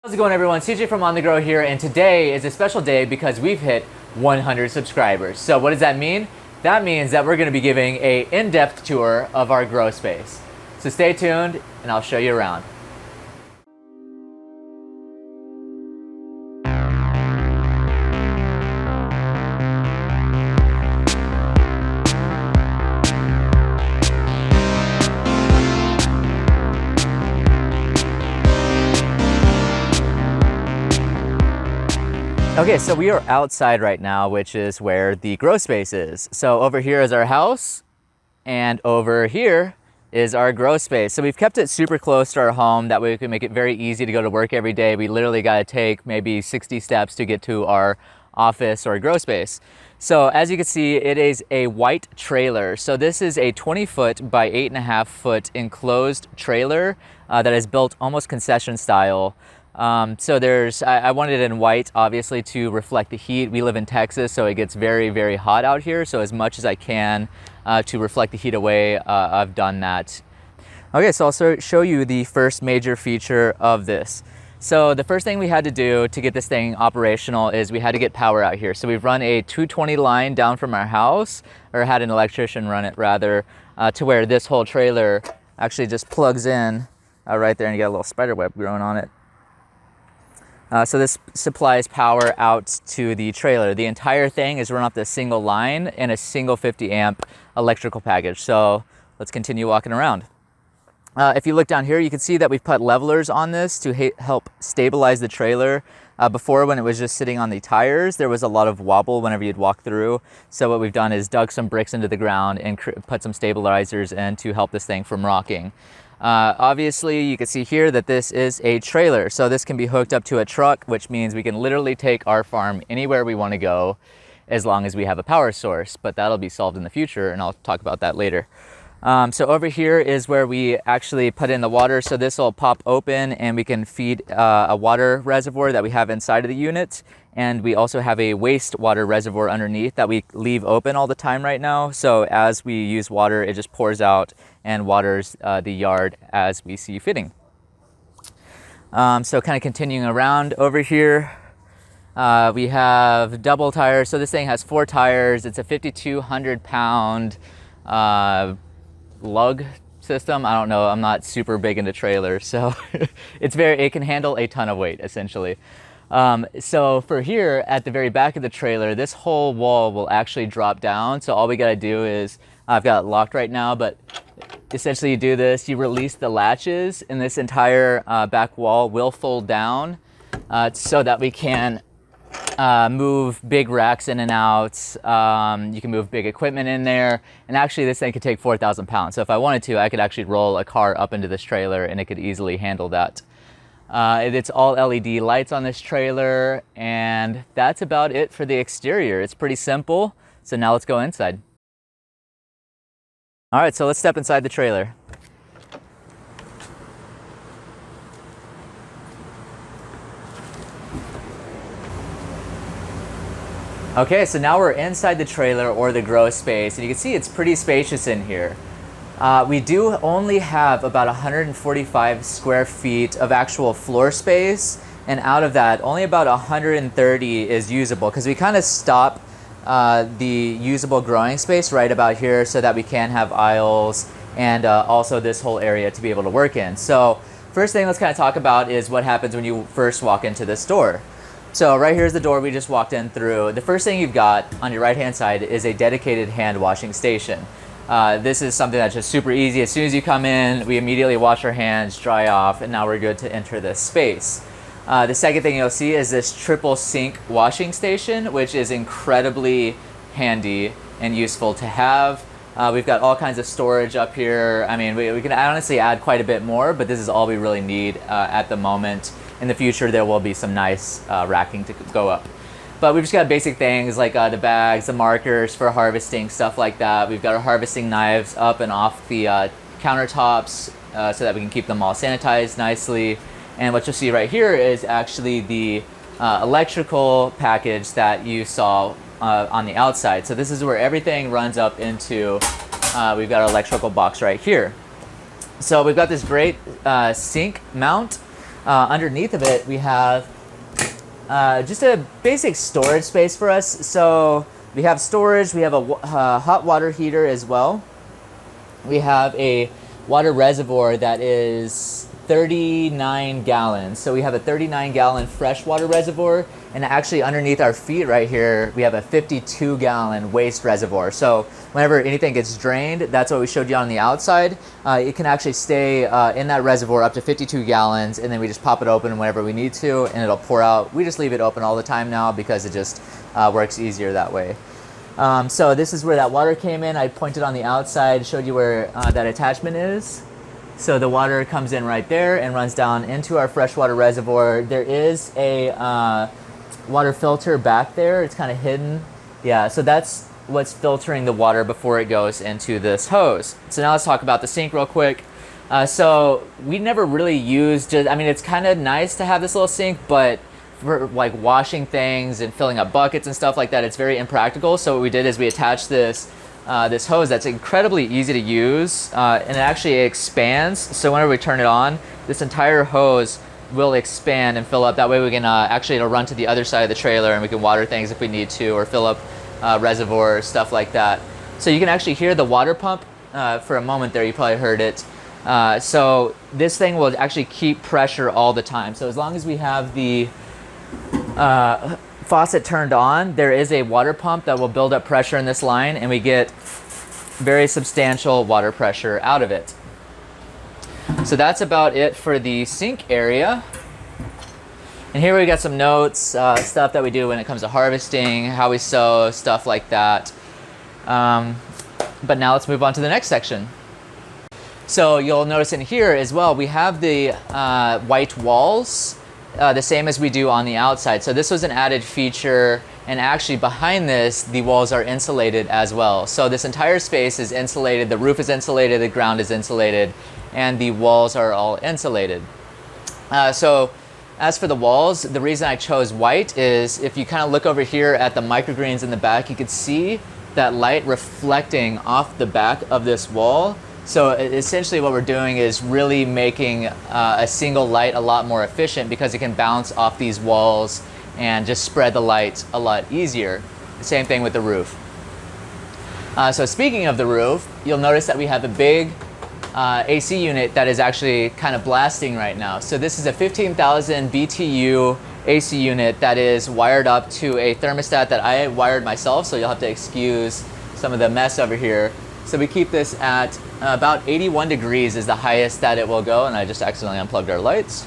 How's it going, everyone? CJ from On The Grow here, and today is a special day because we've hit 100 subscribers. So what does that mean? That means that we're going to be giving a in-depth tour of our grow space. So stay tuned and I'll show you around. Okay, so we are outside right now, which is where the grow space is. So over here is our house, and over here is our grow space. So we've kept it super close to our home. That way we can make it very easy to go to work every day. We literally got to take maybe 60 steps to get to our office or grow space. So as you can see, it is a white trailer. So this is a 20-foot by 8.5-foot enclosed trailer that is built almost concession style. So I wanted it in white, obviously, to reflect the heat. We live in Texas, so it gets very, very hot out here. So as much as I can to reflect the heat away, I've done that. Okay, so I'll show you the first major feature of this. So the first thing we had to do to get this thing operational is we had to get power out here. So we've run a 220 line down from our house, or had an electrician run it rather, to where this whole trailer actually just plugs in right there, and you got a little spider web growing on it. So this supplies power out to the trailer. The entire thing is run off this single line and a single 50 amp electrical package. So let's continue walking around. If you look down here, you can see that we've put levelers on this to help stabilize the trailer. Before, when it was just sitting on the tires, there was a lot of wobble whenever you'd walk through. So what we've done is dug some bricks into the ground and put some stabilizers in to help this thing from rocking. Obviously, you can see here that this is a trailer. So this can be hooked up to a truck, which means we can literally take our farm anywhere we want to go as long as we have a power source. But that'll be solved in the future, and I'll talk about that later. So over here is where we actually put in the water. So this will pop open and we can feed a water reservoir that we have inside of the unit. And we also have a wastewater reservoir underneath that we leave open all the time right now. So as we use water, it just pours out and waters the yard as we see fitting. So kind of continuing around over here, we have double tires. So this thing has 4 tires. It's a 5,200 pound lug system. I don't know, I'm not super big into trailers, so it can handle a ton of weight essentially. So for here at the very back of the trailer, this whole wall will actually drop down. So all we got to do is, I've got it locked right now, but essentially you do this, you release the latches, and this entire back wall will fold down so that we can move big racks in and out. You can move big equipment in there, and actually this thing could take 4,000 pounds. So if I wanted to, I could actually roll a car up into this trailer and it could easily handle that. It's all LED lights on this trailer, and that's about it for the exterior. It's pretty simple. So now let's go inside. All right, so let's step inside the trailer. Okay, so now we're inside the trailer or the grow space, and you can see it's pretty spacious in here. We do only have about 145 square feet of actual floor space, and out of that, only about 130 is usable because we kind of stop the usable growing space right about here so that we can have aisles and also this whole area to be able to work in. So first thing let's kind of talk about is what happens when you first walk into this door. So right here's the door we just walked in through. The first thing you've got on your right hand side is a dedicated hand washing station. This is something that's just super easy. As soon as you come in, we immediately wash our hands, dry off, and now we're good to enter this space. The second thing you'll see is this triple sink washing station, which is incredibly handy and useful to have. We've got all kinds of storage up here. I mean, we can honestly add quite a bit more, but this is all we really need at the moment. In the future, there will be some nice racking to go up. But we've just got basic things like the bags, the markers for harvesting, stuff like that. We've got our harvesting knives up and off the countertops so that we can keep them all sanitized nicely. And what you'll see right here is actually the electrical package that you saw on the outside. So this is where everything runs up into, we've got our electrical box right here. So we've got this great sink mount Underneath of it, we have just a basic storage space for us. So we have storage, we have a hot water heater as well. We have a water reservoir that is 39 gallons. So we have a 39-gallon freshwater reservoir, and actually underneath our feet right here, we have a 52-gallon waste reservoir. So whenever anything gets drained, that's what we showed you on the outside. It can actually stay in that reservoir up to 52 gallons, and then we just pop it open whenever we need to, and it'll pour out. We just leave it open all the time now because it just works easier that way. So this is where that water came in. I pointed on the outside, showed you where that attachment is. So the water comes in right there and runs down into our freshwater reservoir. There is a water filter back there. It's kind of hidden. Yeah, so that's what's filtering the water before it goes into this hose. So now let's talk about the sink real quick. So we never really used, I mean, it's kind of nice to have this little sink, but for like washing things and filling up buckets and stuff like that, it's very impractical. So what we did is we attached this this hose that's incredibly easy to use, and it actually expands. So whenever we turn it on, this entire hose will expand and fill up. That way we can actually, it'll run to the other side of the trailer and we can water things if we need to, or fill up reservoirs, stuff like that. So you can actually hear the water pump for a moment there. You probably heard it. So this thing will actually keep pressure all the time. So as long as we have the faucet turned on, there is a water pump that will build up pressure in this line, and we get very substantial water pressure out of it. So that's about it for the sink area. And here we got some notes, stuff that we do when it comes to harvesting, how we sow, stuff like that. But now let's move on to the next section. So you'll notice in here as well, we have the white walls, the same as we do on the outside. So this was an added feature, and actually behind this, the walls are insulated as well. So this entire space is insulated, the roof is insulated, the ground is insulated, and the walls are all insulated. So as for the walls, the reason I chose white is if you kind of look over here at the microgreens in the back, you could see that light reflecting off the back of this wall. So essentially what we're doing is really making a single light a lot more efficient, because it can bounce off these walls and just spread the light a lot easier. Same thing with the roof. So speaking of the roof, you'll notice that we have a big AC unit that is actually kind of blasting right now. So this is a 15,000 BTU AC unit that is wired up to a thermostat that I wired myself, so you'll have to excuse some of the mess over here. So we keep this at about 81 degrees is the highest that it will go, and I just accidentally unplugged our lights.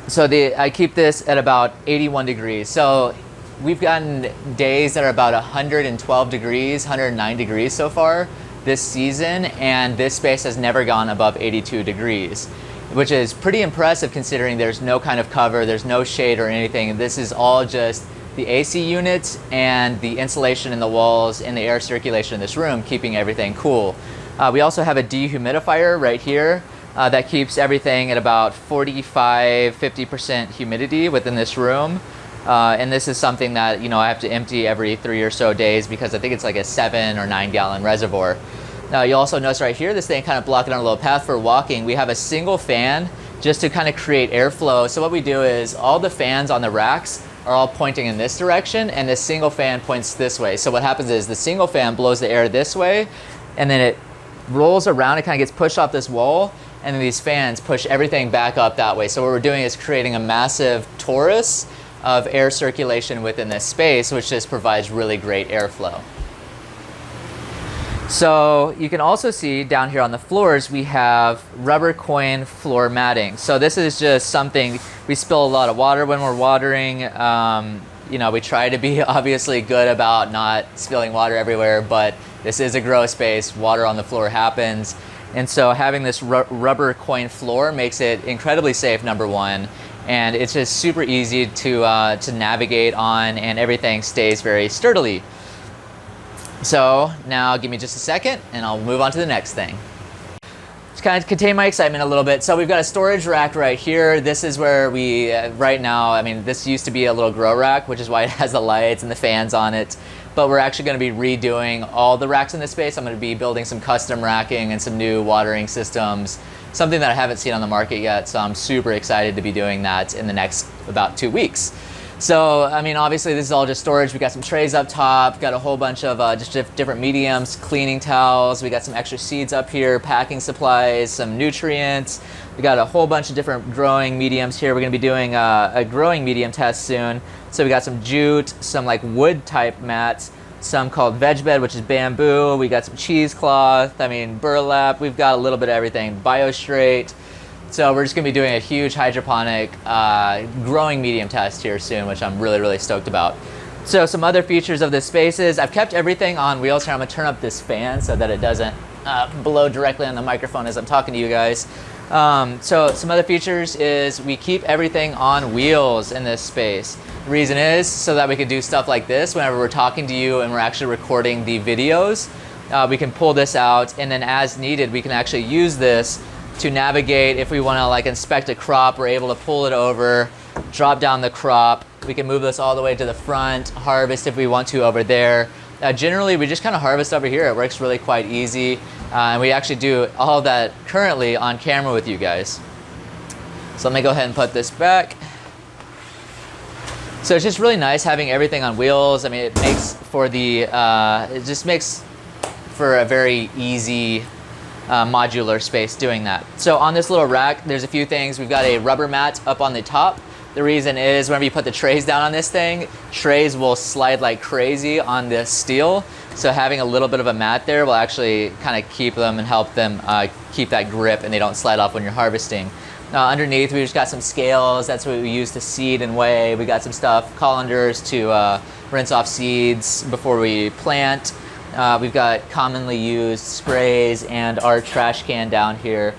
So I keep this at about 81 degrees. So we've gotten days that are about 112 degrees, 109 degrees so far this season, and this space has never gone above 82 degrees, which is pretty impressive considering there's no kind of cover, there's no shade or anything. This is all just the AC units and the insulation in the walls and the air circulation in this room, keeping everything cool. We also have a dehumidifier right here that keeps everything at about 45–50% humidity within this room. And this is something that, you know, I have to empty every 3 or so days, because I think it's like a 7 or 9 gallon reservoir. Now you'll also notice right here, this thing kind of blocking our little path for walking. We have a single fan just to kind of create airflow. So what we do is all the fans on the racks are all pointing in this direction, and this single fan points this way. So what happens is the single fan blows the air this way, and then it rolls around, it kind of gets pushed off this wall, and then these fans push everything back up that way. So what we're doing is creating a massive torus of air circulation within this space, which just provides really great airflow. So you can also see down here on the floors, we have rubber coin floor matting. So this is just something, we spill a lot of water when we're watering. You know, we try to be obviously good about not spilling water everywhere, but this is a grow space, water on the floor happens. And so having this rubber coin floor makes it incredibly safe, number one. And it's just super easy to navigate on, and everything stays very sturdily. So now give me just a second and I'll move on to the next thing. To kind of contain my excitement a little bit, so we've got a storage rack right here. This is where we, right now, I mean, this used to be a little grow rack, which is why it has the lights and the fans on it. But we're actually going to be redoing all the racks in this space. I'm going to be building some custom racking and some new watering systems something that I haven't seen on the market yet. So I'm super excited to be doing that in the next about 2 weeks. So, I mean, obviously this is all just storage. We got some trays up top, got a whole bunch of just different mediums, cleaning towels. We got some extra seeds up here, packing supplies, some nutrients. We got a whole bunch of different growing mediums here. We're gonna be doing a growing medium test soon. So we got some jute, some like wood type mats, some called veg bed, which is bamboo. We got some cheesecloth, I mean, burlap. We've got a little bit of everything, biostraight. So we're just gonna be doing a huge hydroponic growing medium test here soon, which I'm really, really stoked about. So some other features of this space is I've kept everything on wheels here. I'm gonna turn up this fan so that it doesn't blow directly on the microphone as I'm talking to you guys. So some other features is we keep everything on wheels in this space. The reason is so that we can do stuff like this whenever we're talking to you and we're actually recording the videos. We can pull this out, and then as needed, we can actually use this to navigate. If we want to like inspect a crop, we're able to pull it over, drop down the crop. We can move this all the way to the front, harvest if we want to over there. Generally, we just kind of harvest over here. It works really quite easy. And we actually do all of that currently on camera with you guys. So let me go ahead and put this back. So it's just really nice having everything on wheels. I mean, it makes for the, it just makes for a very easy modular space doing that. So on this little rack, there's a few things. We've got a rubber mat up on the top. The reason is whenever you put the trays down on this thing, trays will slide like crazy on this steel. So having a little bit of a mat there will actually kind of keep them and help them keep that grip and they don't slide off when you're harvesting. Underneath, we just got some scales. That's what we use to seed and weigh. We got some stuff, colanders to rinse off seeds before we plant. We've got commonly used sprays and our trash can down here,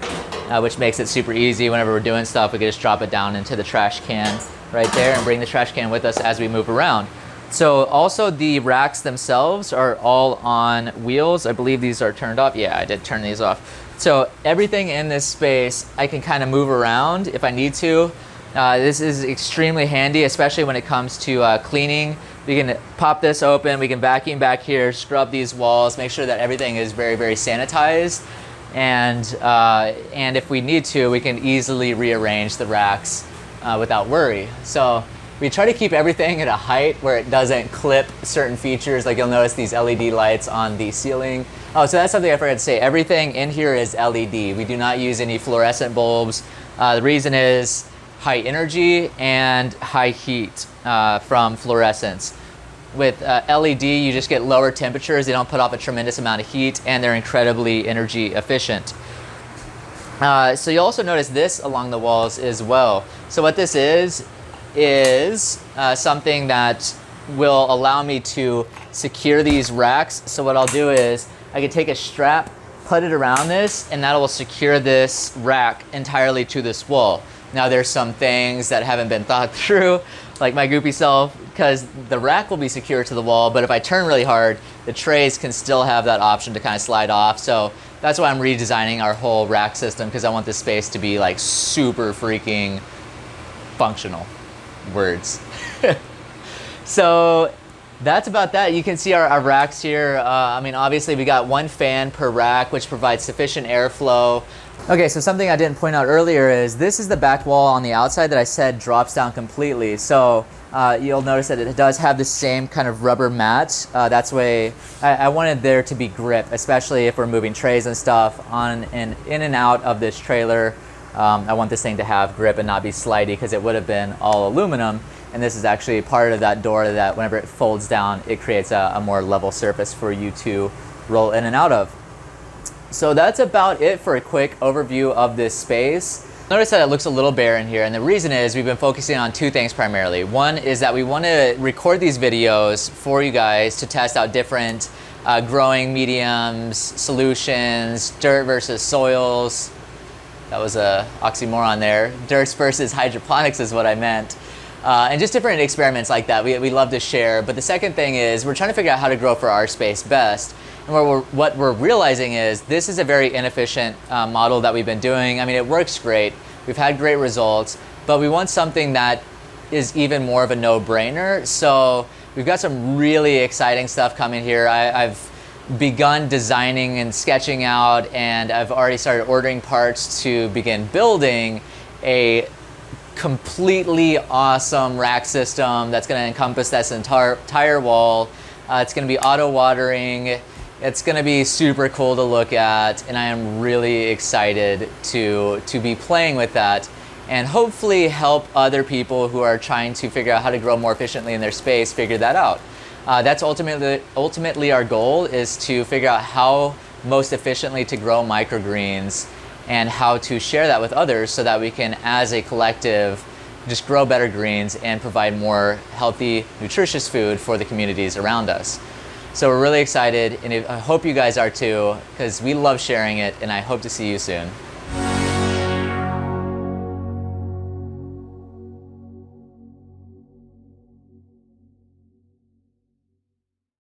which makes it super easy. Whenever we're doing stuff, we can just drop it down into the trash can right there and bring the trash can with us as we move around. So also the racks themselves are all on wheels. I believe these are turned off. Yeah, I did turn these off. So everything in this space, I can kind of move around if I need to. This is extremely handy, especially when it comes to cleaning. We can pop this open, we can vacuum back here, scrub these walls, make sure that everything is very, very sanitized. And if we need to, we can easily rearrange the racks without worry. So we try to keep everything at a height where it doesn't clip certain features. Like you'll notice these LED lights on the ceiling. Oh, so that's something I forgot to say. Everything in here is LED. We do not use any fluorescent bulbs. The reason is high energy and high heat from fluorescence. With LED, you just get lower temperatures. They don't put off a tremendous amount of heat, and they're incredibly energy efficient. So you'll also notice this along the walls as well. So what this is something that will allow me to secure these racks. So what I'll do is I can take a strap, put it around this, and that will secure this rack entirely to this wall. Now there's some things that haven't been thought through, like my goopy self, because the rack will be secure to the wall, but if I turn really hard, the trays can still have that option to kind of slide off. So that's why I'm redesigning our whole rack system, because I want this space to be like super freaking functional. Words. So that's about that. You can see our racks here. I mean, obviously we got one fan per rack, which provides sufficient airflow. Okay, so something I didn't point out earlier is this is the back wall on the outside that I said drops down completely. So you'll notice that it does have the same kind of rubber mat. That's why I wanted there to be grip, especially if we're moving trays and stuff on and in and out of this trailer. I want this thing to have grip and not be slidey, because it would have been all aluminum. And this is actually part of that door that whenever it folds down, it creates a more level surface for you to roll in and out of. So that's about it for a quick overview of this space. Notice that it looks a little bare in here, and the reason is we've been focusing on two things primarily. One is that we want to record these videos for you guys to test out different growing mediums, solutions, dirt versus soils. That was a oxymoron there. Dirt versus hydroponics is what I meant. And just different experiments like that we love to share. But the second thing is we're trying to figure out how to grow for our space best. And what we're realizing is this is a very inefficient model that we've been doing. I mean, it works great. We've had great results, but we want something that is even more of a no-brainer. So we've got some really exciting stuff coming here. I've begun designing and sketching out, and I've already started ordering parts to begin building a completely awesome rack system that's going to encompass this entire wall. It's going to be auto watering. It's going to be super cool to look at, and I am really excited to be playing with that and hopefully help other people who are trying to figure out how to grow more efficiently in their space figure that out. That's ultimately our goal, is to figure out how most efficiently to grow microgreens and how to share that with others so that we can, as a collective, just grow better greens and provide more healthy, nutritious food for the communities around us. So we're really excited, and I hope you guys are too, because we love sharing it, and I hope to see you soon.